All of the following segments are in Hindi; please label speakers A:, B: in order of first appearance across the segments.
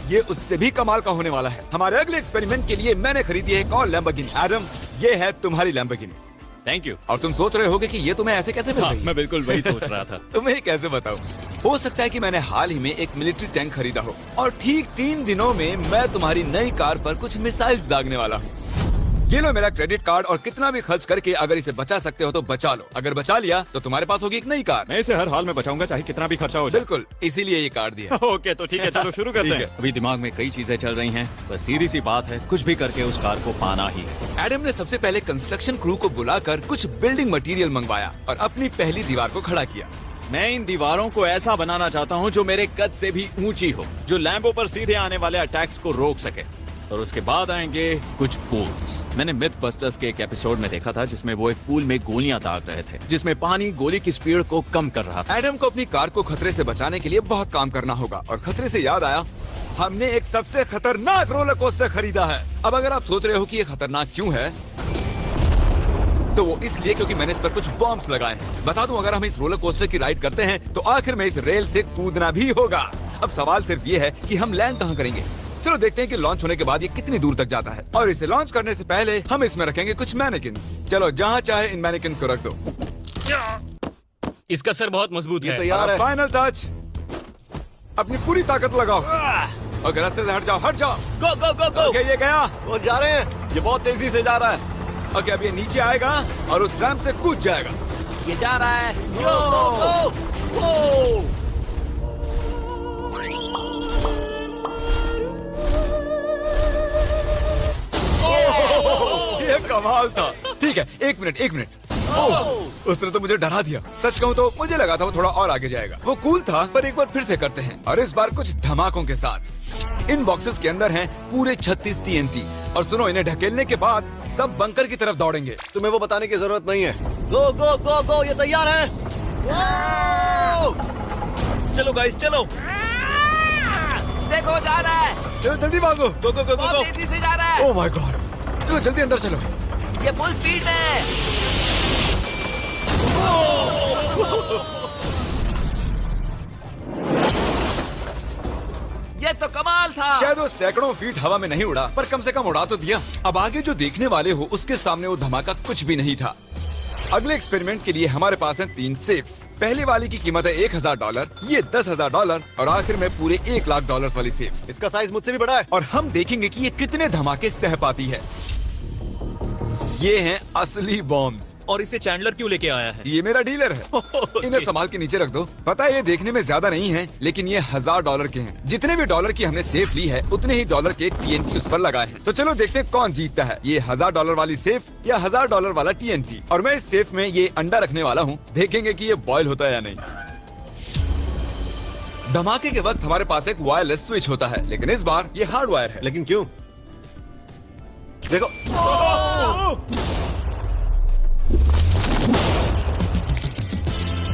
A: ये उससे भी कमाल का होने वाला है। हमारे अगले एक्सपेरिमेंट के लिए मैंने खरीदी है एक और लैम्बोर्गिनी। एडम, ये है तुम्हारी लैम्बोर्गिनी।
B: Thank you.
A: और तुम सोच रहे होगे कि ये तुम्हें ऐसे कैसे मिल गई?
B: मैं बिल्कुल वही सोच रहा था।
A: तुम्हें कैसे बताऊं? हो सकता है कि मैंने हाल ही में एक मिलिट्री टैंक खरीदा हो और ठीक 3 दिनों में मैं तुम्हारी नई कार पर कुछ मिसाइल्स दागने वाला हूँ। ये लो मेरा क्रेडिट कार्ड और कितना भी खर्च करके अगर इसे बचा सकते हो तो बचा लो। अगर बचा लिया तो तुम्हारे पास होगी एक नई कार।
B: मैं इसे हर हाल में बचाऊंगा, चाहे कितना भी खर्चा हो जाए।
A: बिल्कुल, इसीलिए ये कार्ड दिया।
B: ओके, तो ठीक है, चलो शुरू करते हैं। अभी दिमाग में कई चीजें चल रही हैं, बस सीधी सी बात है, कुछ भी करके उस कार को पाना ही।
A: एडम ने सबसे पहले कंस्ट्रक्शन क्रू को बुलाकर कुछ बिल्डिंग मटेरियल मंगवाया और अपनी पहली दीवार को खड़ा किया।
B: मैं इन दीवारों को ऐसा बनाना चाहता हूँ जो मेरे कद से भी ऊंची हो, जो लैम्बो पर सीधे आने वाले अटैक्स को रोक सके। और उसके बाद आएंगे कुछ पूल्स। मैंने मिथबस्टर्स के एक एपिसोड में देखा था जिसमें वो एक पूल में गोलियां दाग रहे थे, जिसमें पानी गोली की स्पीड को कम कर रहा था।
A: एडम को अपनी कार को खतरे से बचाने के लिए बहुत काम करना होगा और खतरे से याद आया, हमने एक सबसे खतरनाक रोलर कोस्टर खरीदा है। अब अगर आप सोच रहे हो कि ये खतरनाक क्यों है, तो वो इसलिए क्योंकि मैंने इस पर कुछ बॉम्ब्स लगाए हैं। बता दूं, अगर हम इस रोलर कोस्टर की राइड करते हैं तो आखिर में इस रेल से कूदना भी होगा। अब सवाल सिर्फ ये है कि हम लैंड कहाँ करेंगे। चलो देखते हैं कि लॉन्च होने के बाद ये कितनी दूर तक जाता है। और इसे लॉन्च करने से पहले हम इसमें रखेंगे कुछ मैनिकिन्स। चलो जहाँ चाहे इन मैनिकिन्स को रख दो।
B: इसका सर बहुत मजबूत है।
C: तैयार है।
A: फाइनल टच, अपनी पूरी ताकत लगाओ और रास्ते से हट जाओ, हट जाओ।
B: गो गो गो गो।
A: ओके, ये गया।
C: वो जा रहे हैं।
B: ये बहुत तेजी से जा रहा है।
A: ओके, अब ये नीचे आएगा और उस रैंप से कूद जाएगा।
B: ये जा रहा है।
A: ये कमाल था। ठीक है, एक मिनट। उसने तो मुझे डरा दिया। सच कहूँ तो मुझे लगा था वो थोड़ा और आगे जाएगा। वो कूल था, पर एक बार फिर से करते हैं और इस बार कुछ धमाकों के साथ। इन बॉक्सेस के अंदर हैं पूरे 36 TNT और सुनो, इन्हें ढकेलने के बाद सब बंकर की तरफ दौड़ेंगे।
C: तुम्हें वो बताने की जरूरत नहीं है। गो गो गो गो, ये तैयार है।
B: चलो गाइस, चलो।
D: देखो जा रहा है।
A: चलो जल्दी भागो।
B: गो गो गो गो
D: बहुत
B: गो।
D: तेजी से जा रहा है।
A: ओह माय गॉड, चलो जल्दी अंदर चलो।
D: ये फुल स्पीड में है। ये तो कमाल था।
A: शायद वो सैकड़ों फीट हवा में नहीं उड़ा, पर कम से कम उड़ा तो दिया। अब आगे जो देखने वाले हो उसके सामने वो धमाका कुछ भी नहीं था। अगले एक्सपेरिमेंट के लिए हमारे पास हैं 3 सेफ्स। पहले वाली की कीमत है $1000, ये $10,000 और आखिर में पूरे $1,00,000 वाली सेफ।
C: इसका साइज मुझसे भी बड़ा है।
A: और हम देखेंगे कि ये कितने धमाके सह पाती है। ये हैं असली बॉम्ब्स।
B: और इसे चैंडलर क्यों लेके आया है?
A: ये मेरा डीलर है। इन्हें संभाल के नीचे रख दो। पता है ये देखने में ज्यादा नहीं है, लेकिन ये $1000 के हैं। जितने भी डॉलर की हमने सेफ ली है उतने ही डॉलर के TNT उस पर लगाए हैं। तो चलो देखते हैं कौन जीतता है, ये $1000 वाली सेफ या $1000 वाला TNT। और मैं इस सेफ में ये अंडा रखने वाला हूँ, देखेंगे कि ये बॉयल होता है या नहीं। धमाके के वक्त हमारे पास एक वायरलेस स्विच होता है, लेकिन इस बार ये हार्ड वायर है।
C: लेकिन क्यों? देखो।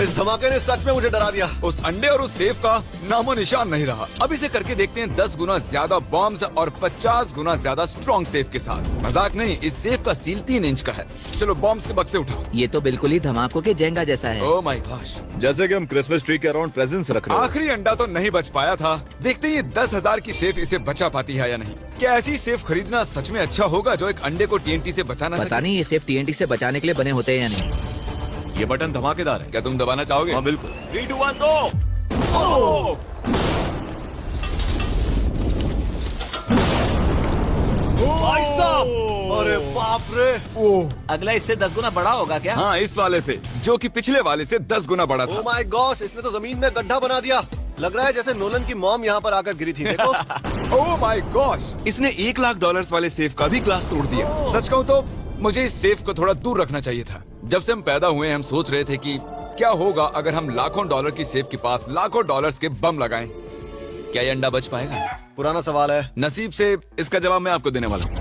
C: इस धमाके ने सच में मुझे डरा दिया।
A: उस अंडे और उस सेफ का नामो निशान नहीं रहा। अब इसे करके देखते हैं 10 गुना ज्यादा बॉम्ब्स और 50 गुना ज्यादा स्ट्रॉन्ग सेफ के साथ। मजाक नहीं, इस सेफ का स्टील 3 इंच का है। चलो बॉम्ब्स के बक्से उठाओ।
D: ये तो बिल्कुल ही धमाकों के जेंगा जैसा है।
A: ओह माय गॉश,
B: जैसे कि हम क्रिसमस ट्री के अराउंड प्रेजेंट्स रख रहे हैं।
A: आखिरी अंडा तो नहीं बच पाया था। देखते हैं ये 10,000 की सेफ इसे बचा पाती है या नहीं। क्या ऐसी सेफ खरीदना सच में अच्छा होगा जो एक अंडे को TNT से बचा ना सके?
D: पता नहीं ये सिर्फ TNT से बचाने के लिए बने होते हैं या नहीं।
B: ये बटन धमाकेदार है।
A: क्या तुम दबाना चाहोगे?
B: हाँ बिल्कुल। 3, 2, 1 गो।
C: भाई साहब, अरे बाप रे।
A: ओह
D: अगला इससे 10 गुना बड़ा होगा क्या?
A: हाँ, इस वाले से, जो कि पिछले वाले से 10 गुना बड़ा
C: ओह
A: था।
C: माय गॉश, इसने तो जमीन में गड्ढा बना दिया। लग रहा है जैसे नोलन की मॉम यहाँ पर आकर गिरी थी। देखो।
A: ओह माय गॉश, इसने $1,00,000 वाले सेफ का भी ग्लास तोड़ दिया। सच कहूँ तो मुझे इस सेफ को थोड़ा दूर रखना चाहिए था। जब से हम पैदा हुए हम सोच रहे थे कि क्या होगा अगर हम लाखों डॉलर की सेफ के पास लाखों डॉलर्स के बम लगाएं। क्या ये अंडा बच पाएगा?
C: पुराना सवाल है।
A: नसीब से इसका जवाब मैं आपको देने वाला हूँ।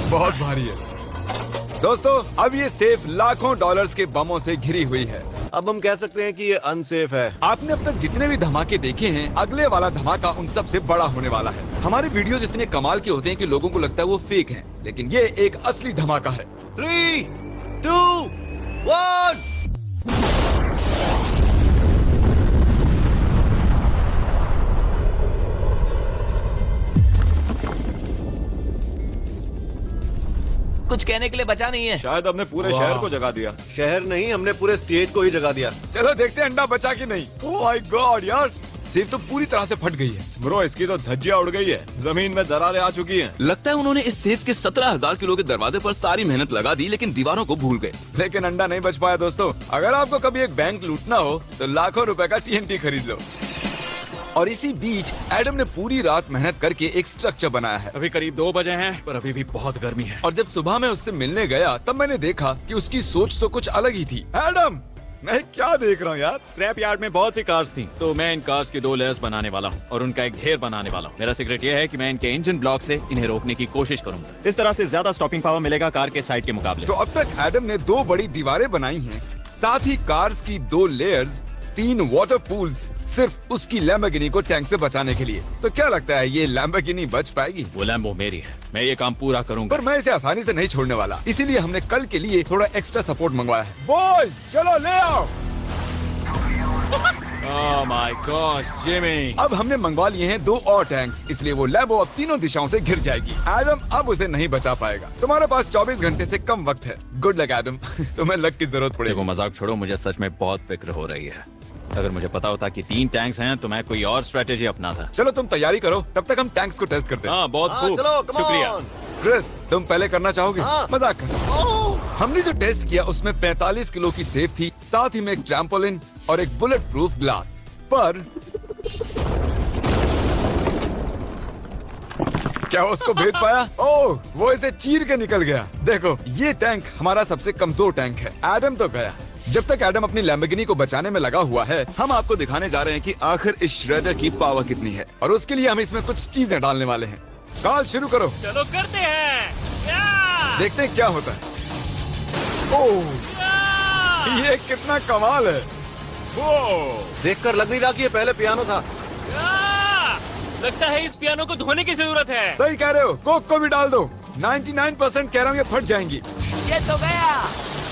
A: बहुत भारी है। दोस्तों, अब ये सेफ लाखों डॉलर्स के बमों से घिरी हुई है।
C: अब हम कह सकते हैं कि ये अनसेफ है।
A: आपने अब तक जितने भी धमाके देखे हैं, अगले वाला धमाका उन सब से बड़ा होने वाला है। हमारे वीडियोस इतने कमाल के होते हैं कि लोगों को लगता है वो फेक हैं, लेकिन ये एक असली धमाका है।
C: 3, 2, 1।
D: कुछ कहने के लिए बचा नहीं है।
B: शायद हमने पूरे शहर को जगा दिया।
C: शहर नहीं, हमने पूरे स्टेट को ही जगा दिया।
A: चलो देखते हैं अंडा बचा कि नहीं। ओह माय गॉड यार, सेफ तो पूरी तरह से फट गई है।
B: ब्रो, इसकी तो धज्जियां उड़ गई है, जमीन में दरारें आ चुकी हैं।
E: लगता है उन्होंने इस सेफ के 17,000 किलो के दरवाजे पर सारी मेहनत लगा दी, लेकिन दीवारों को भूल गए।
A: लेकिन अंडा नहीं बच पाया दोस्तों। अगर आपको कभी एक बैंक लूटना हो तो लाखों रुपए का TNT खरीद लो। और इसी बीच एडम ने पूरी रात मेहनत करके एक स्ट्रक्चर बनाया है।
B: अभी करीब 2 बजे हैं, पर अभी भी बहुत गर्मी है।
A: और जब सुबह मैं उससे मिलने गया तब मैंने देखा कि उसकी सोच तो कुछ अलग ही थी। एडम, मैं क्या देख रहा हूँ यार?
B: स्क्रैप यार्ड में बहुत सी कार्स थी, तो मैं इन कार्स की 2 लेयर्स बनाने वाला हूँ और उनका एक ढेर बनाने वाला हूँ। मेरा सीक्रेट ये है कि मैं इनके इंजन ब्लॉक से इन्हें रोकने की कोशिश करूंगा। इस तरह से ज्यादा स्टॉपिंग पावर मिलेगा कार के साइड के मुकाबले।
A: तो अब तक एडम ने 2 बड़ी दीवारें बनाई हैं, साथ ही कार्स की 2 लेयर्स, 3 वाटर पूल्स, सिर्फ उसकी लैम्बोर्गिनी को टैंक से बचाने के लिए। तो क्या लगता है ये लैम्बोर्गिनी बच पाएगी?
B: वो लैम्बो मेरी है, मैं ये काम पूरा करूंगा।
A: पर मैं इसे आसानी से नहीं छोड़ने वाला, इसीलिए हमने कल के लिए थोड़ा एक्स्ट्रा सपोर्ट मंगवाया है। बॉयज चलो ले आओ।
B: ओह माय गॉड जिमी,
A: अब हमने मंगवा लिए हैं 2 और टैंक्स, इसलिए वो लैम्बो अब तीनों दिशाओं से घिर जाएगी। एडम अब उसे नहीं बचा पाएगा। तुम्हारे पास 24 घंटे से कम वक्त है। गुड लक एडम, तुम्हें लक की जरूरत
B: देखो
A: पड़ेगी।
B: मजाक छोड़ो, मुझे सच में बहुत फिक्र हो रही है। अगर मुझे पता होता कि 3 टैंक्स हैं तो मैं कोई और स्ट्रेटेजी अपनाता।
A: चलो तुम तैयारी करो, तब तक हम टैंक्स को टेस्ट करते हैं।
B: हाँ बहुत
C: हाँ,
B: खूब,
C: चलो come
B: शुक्रिया।
C: on।
A: क्रिस, तुम पहले करना चाहोगे?
C: हाँ।
A: मजाक कर।
C: ओह,
A: हमने जो टेस्ट किया उसमें 45 किलो की सेफ थी, साथ ही में एक ट्रैम्पोलिन और एक बुलेट प्रूफ ग्लास। पर क्या वो उसको भेद पाया? ओह, वो इसे चीर के निकल गया। देखो, ये टैंक हमारा सबसे कमजोर टैंक है। एडम तो गया। जब तक एडम अपनी लैम्बोर्गिनी को बचाने में लगा हुआ है, हम आपको दिखाने जा रहे हैं कि आखिर इस श्रेडर की पावर कितनी है, और उसके लिए हम इसमें कुछ चीजें डालने वाले हैं। कॉल शुरू करो।
F: चलो करते हैं।
A: देखते हैं क्या होता है। ओह, ये कितना कमाल है।
C: देखकर लग नहीं रहा कि ये पहले पियानो था।
F: लगता है इस पियानो को धोने की जरूरत है।
A: सही कह रहे हो, कोक को भी डाल दो। 99% कह रहा हूँ ये फट जाएंगी।
D: ये तो गया।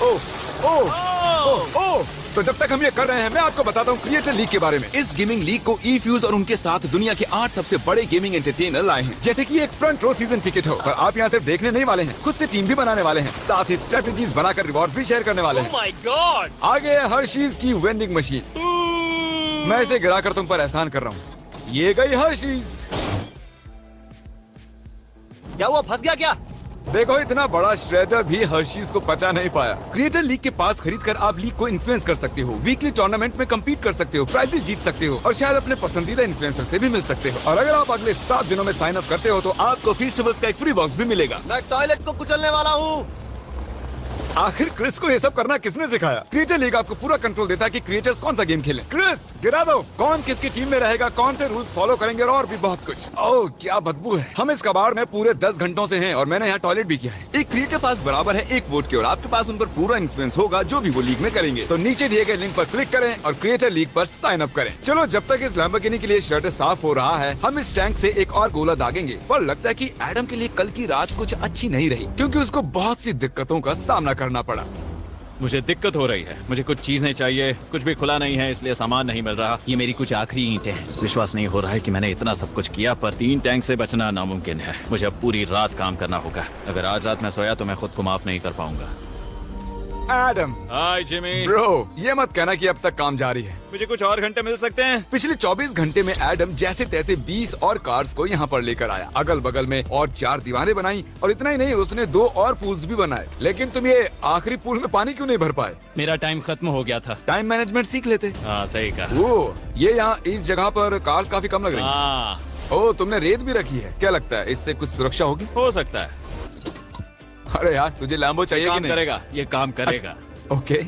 A: ओह ओह ओह ओह। तो जब तक हम ये कर रहे हैं, मैं आपको बताता हूँ क्रिएटर लीग के बारे में।
E: इस गेमिंग लीग को ई-फ्यूज और उनके साथ दुनिया के 8 सबसे बड़े गेमिंग एंटरटेनर लाए हैं।
A: जैसे कि एक फ्रंट रो सीजन टिकट हो, पर आप यहाँ सिर्फ देखने नहीं वाले हैं, खुद से टीम भी बनाने वाले हैं, साथ ही स्ट्रेटेजीज बनाकर रिवॉर्ड भी शेयर करने वाले
F: ओह
A: हैं।
F: My God.
A: आगे है हर्शीज की वेंडिंग मशीन। मैं इसे गिराकर तुम पर एहसान कर रहा हूँ। ये गई हर्शीज।
C: क्या हुआ, फंस गया क्या?
A: देखो, इतना बड़ा श्रेडर भी हर्शीज को पचा नहीं पाया। क्रिएटर लीग के पास खरीदकर आप लीग को इन्फ्लुएंस कर सकते हो, वीकली टूर्नामेंट में कम्पीट कर सकते हो, प्राइजेस जीत सकते हो, और शायद अपने पसंदीदा इन्फ्लुएंसर से भी मिल सकते हो। और अगर आप अगले 7 दिनों में साइन अप करते हो तो आपको फेस्टिवल्स का एक फ्री बॉक्स भी मिलेगा।
C: मैं टॉयलेट को कुचलने वाला हूँ।
A: आखिर क्रिस को ये सब करना किसने सिखाया? क्रिएटर लीग आपको पूरा कंट्रोल देता है कि क्रिएटर्स कौन सा गेम खेलें। क्रिस, गिरा दो। कौन किसकी टीम में रहेगा, कौन से रूल्स फॉलो करेंगे, और भी बहुत कुछ। ओह, क्या बदबू है। हम इस कबाड़ में पूरे 10 घंटों से हैं और मैंने यहाँ टॉयलेट भी किया है।
E: एक क्रिएटर पास बराबर है 1 वोट के, और आपके पास उन पर पूरा इन्फ्लुएंस होगा जो भी वो लीग में करेंगे।
A: तो नीचे दिए गए लिंक पर क्लिक करें और क्रिएटर लीग पर साइन अप करें। चलो, जब तक इस लैम्बोर्गिनी के लिए शर्ट साफ हो रहा है, हम इस टैंक से एक और गोला दागेंगे। पर लगता है कि एडम के लिए कल की रात कुछ अच्छी नहीं रही, क्योंकि उसको बहुत सी दिक्कतों का सामना करना पड़ा।
B: मुझे दिक्कत हो रही है, मुझे कुछ चीजें चाहिए, कुछ भी खुला नहीं है, इसलिए सामान नहीं मिल रहा। ये मेरी कुछ आखिरी ईंटें हैं। विश्वास नहीं हो रहा है कि मैंने इतना सब कुछ किया, पर 3 टैंक से बचना नामुमकिन है। मुझे अब पूरी रात काम करना होगा। अगर आज रात मैं सोया तो मैं खुद को माफ नहीं कर पाऊंगा।
A: एडम,
B: हाय जिमी।
A: ब्रो, ये मत कहना कि अब तक काम जारी है।
B: मुझे कुछ और घंटे मिल सकते हैं?
A: पिछले 24 घंटे में एडम जैसे तैसे 20 और कार्स को यहाँ पर लेकर आया, अगल बगल में और 4 दीवारें बनाई, और इतना ही नहीं, उसने 2 और पूल्स भी बनाए। लेकिन तुम ये आखिरी पूल में पानी क्यों नहीं भर पाए?
B: मेरा टाइम खत्म हो गया था।
A: टाइम मैनेजमेंट सीख लेते।
B: हाँ सही कहा।
A: वो ये यहाँ इस जगह पर कार्स काफी कम लग रही हैं।
B: हाँ
A: ओह, तुमने रेत भी रखी है। क्या लगता है इससे कुछ सुरक्षा होगी?
B: हो सकता है।
A: अरे यार, तुझे लैम्बो चाहिए कि
B: काम
A: नहीं?
B: करेगा, ये काम करेगा।
A: ओके,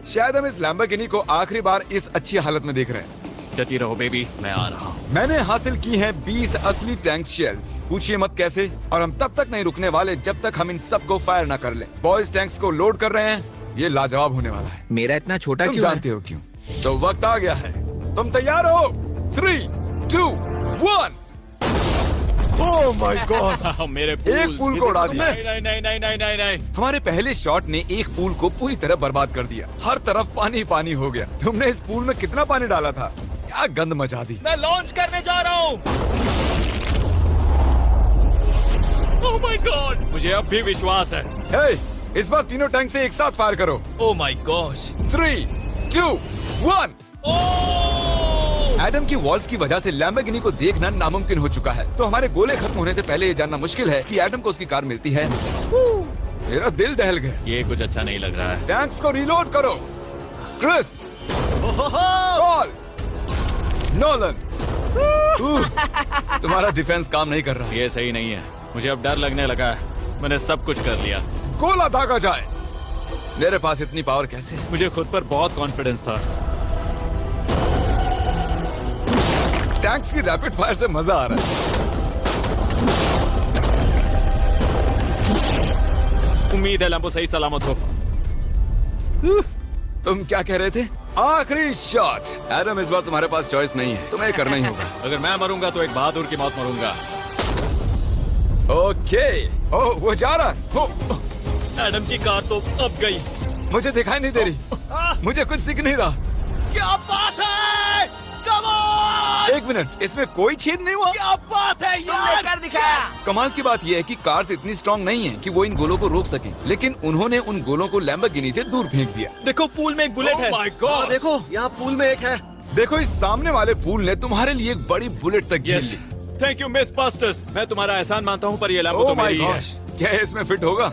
A: शायद हम इस लैम्बोर्गिनी को आखिरी बार इस अच्छी हालत में देख रहे हैं।
B: जती रहो बेबी, मैं आ रहा हूँ।
A: मैंने हासिल की हैं 20 असली टैंक शेल्स। पूछिए मत कैसे, और हम तब तक नहीं रुकने वाले जब तक हम इन सब को फायर न कर लें। बॉयज टैंक्स को लोड कर रहे हैं, ये लाजवाब होने वाला है।
D: मेरा इतना छोटा
A: तुम
D: क्यों है?
A: जानते हो क्यों? तो वक्त आ गया है। तुम तैयार हो? 3, 2, 1। ओह माय गॉड,
B: मेरे
A: एक पूल को उड़ा दिया।
B: नहीं नहीं नहीं नहीं नहीं नहीं।
A: हमारे पहले शॉट ने एक पूल को पूरी तरह बर्बाद कर दिया। हर तरफ पानी पानी हो गया। तुमने इस पूल में कितना पानी डाला था? क्या गंद मचा दी।
F: मैं लॉन्च करने जा रहा हूँ। ओह माय गॉड,
B: मुझे अब भी विश्वास है।
A: हे, इस बार तीनों टैंक से एक साथ फायर करो।
F: Oh my gosh.
A: 3, 2, 1। एडम की वॉल्स की वजह से लैम्बोर्गिनी को देखना नामुमकिन हो चुका है, तो हमारे गोले खत्म होने से पहले ये जानना मुश्किल है कि एडम को उसकी कार मिलती है। मेरा दिल दहल गया।
B: ये कुछ अच्छा नहीं लग रहा है।
A: टैंक्स को रीलोड करो। Chris, Paul, Nolan. तुम्हारा डिफेंस काम नहीं कर रहा।
B: ये सही नहीं है, मुझे अब डर लगने लगा है। मैंने सब कुछ कर लिया।
A: गोला दागा जाए। मेरे पास इतनी पावर कैसे?
B: मुझे खुद पर बहुत कॉन्फिडेंस था।
A: टैंक्स की रैपिड फायर से मजा आ रहा है।
B: उम्मीद है लैम्बो सही सलामत हो।
A: तुम क्या कह रहे थे? आखिरी शॉट। एडम, इस बार तुम्हारे पास चॉइस नहीं है, तुम्हें करना ही होगा।
B: अगर मैं मरूंगा तो एक बहादुर की मौत मरूंगा।
A: ओके। ओह, वो जा रहा है। ओह,
F: एडम की कार तो अब गई।
A: मुझे दिखाई नहीं दे रही। मुझे कुछ दिख नहीं रहा।
C: क्या बात है? Come on!
A: एक मिनट, इसमें कोई छेद नहीं हुआ।
C: क्या बात है यार?
D: कर दिखाया।
A: कमाल की बात यह है कि कार्स इतनी स्ट्रांग नहीं है कि वो इन गोलों को रोक सके, लेकिन उन्होंने उन गोलों को लैम्बोर्गिनी से दूर फेंक दिया।
F: देखो पूल में एक बुलेट है।
B: माय
C: हाँ,
B: गॉड।
C: देखो यहाँ पूल में एक है।
A: देखो, इस सामने वाले पूल ने तुम्हारे लिए एक बड़ी बुलेट तक झेल ली।
B: Thank you MythBusters. मैं तुम्हारा एहसान मानता हूँ, पर ये लैम्बो
A: ओह
B: तो
A: माय
B: मेरी है।
A: गॉश, क्या इसमें फिट होगा?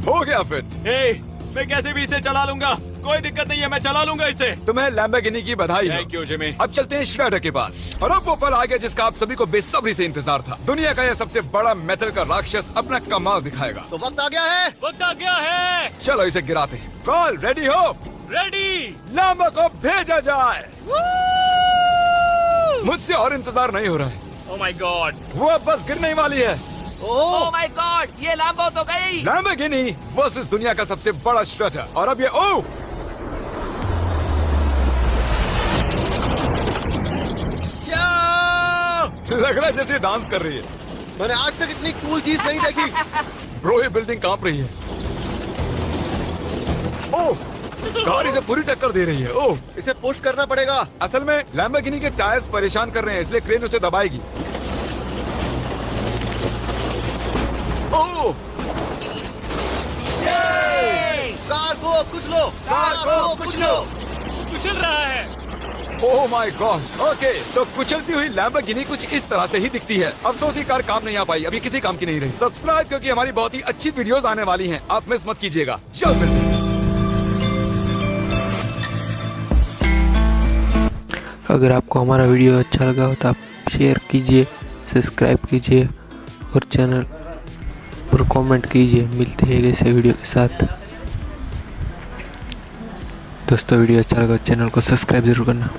A: हो गया फिट।
B: हे, मैं कैसे भी इसे चला लूंगा। कोई दिक्कत नहीं है, मैं चला लूंगा इसे।
A: तुम्हें लैम्बोर्गिनी की बधाई हो।
B: Thank you Jimmy.
A: अब चलते हैं श्रेडर के पास। और अब वो पल आ गया जिसका आप सभी को बेसब्री से इंतजार था। दुनिया का यह सबसे बड़ा मेटल का राक्षस अपना कमाल दिखाएगा।
C: तो वक्त आ गया है।
F: वक्त आ गया है।
A: चलो इसे गिराते हैं। कॉल रेडी हो?
F: रेडी।
A: लैम्बो को भेजा जाए। मुझसे और इंतजार नहीं हो रहा है।
F: Oh my God.
A: वो अब बस गिरने ही वाली है।
D: ओ माय गॉड, ये लैम्बो तो गई।
A: लैम्बोर्गिनी वर्सेस दुनिया का सबसे बड़ा श्रेडर। और अब ये लग रहा है जैसे डांस कर रही है।
C: मैंने आज तक इतनी कूल चीज नहीं देखी।
A: ब्रो, ये बिल्डिंग कांप रही है। ओह, कार इसे पूरी टक्कर दे रही है। ओह,
C: इसे पुश करना पड़ेगा।
A: असल में लैम्बोर्गिनी के टायर्स परेशान कर रहे हैं, इसलिए क्रेन उसे दबाएगी। ओह,
C: कार को कुछ लो। कार को कुछ लो।
F: कुचल रहा है।
A: Oh my God. ओके, तो कुचलती हुई लैम्बोर्गिनी कुछ इस तरह से ही दिखती है। अफसोस ये कार काम नहीं आ पाई, अभी किसी काम की नहीं रही। सब्सक्राइब, क्योंकि हमारी बहुत ही अच्छी वीडियोस आने वाली हैं, आप मिस मत कीजिएगा। जल्द मिलते हैं।
G: अगर आपको हमारा वीडियो अच्छा लगा हो तो आप शेयर कीजिए, सब्सक्राइब कीजिए और चैनल पर कमेंट कीजिए। मिलते हैं ऐसे वीडियो के साथ। दोस्तों, वीडियो अच्छा लगा चैनल को सब्सक्राइब जरूर करना।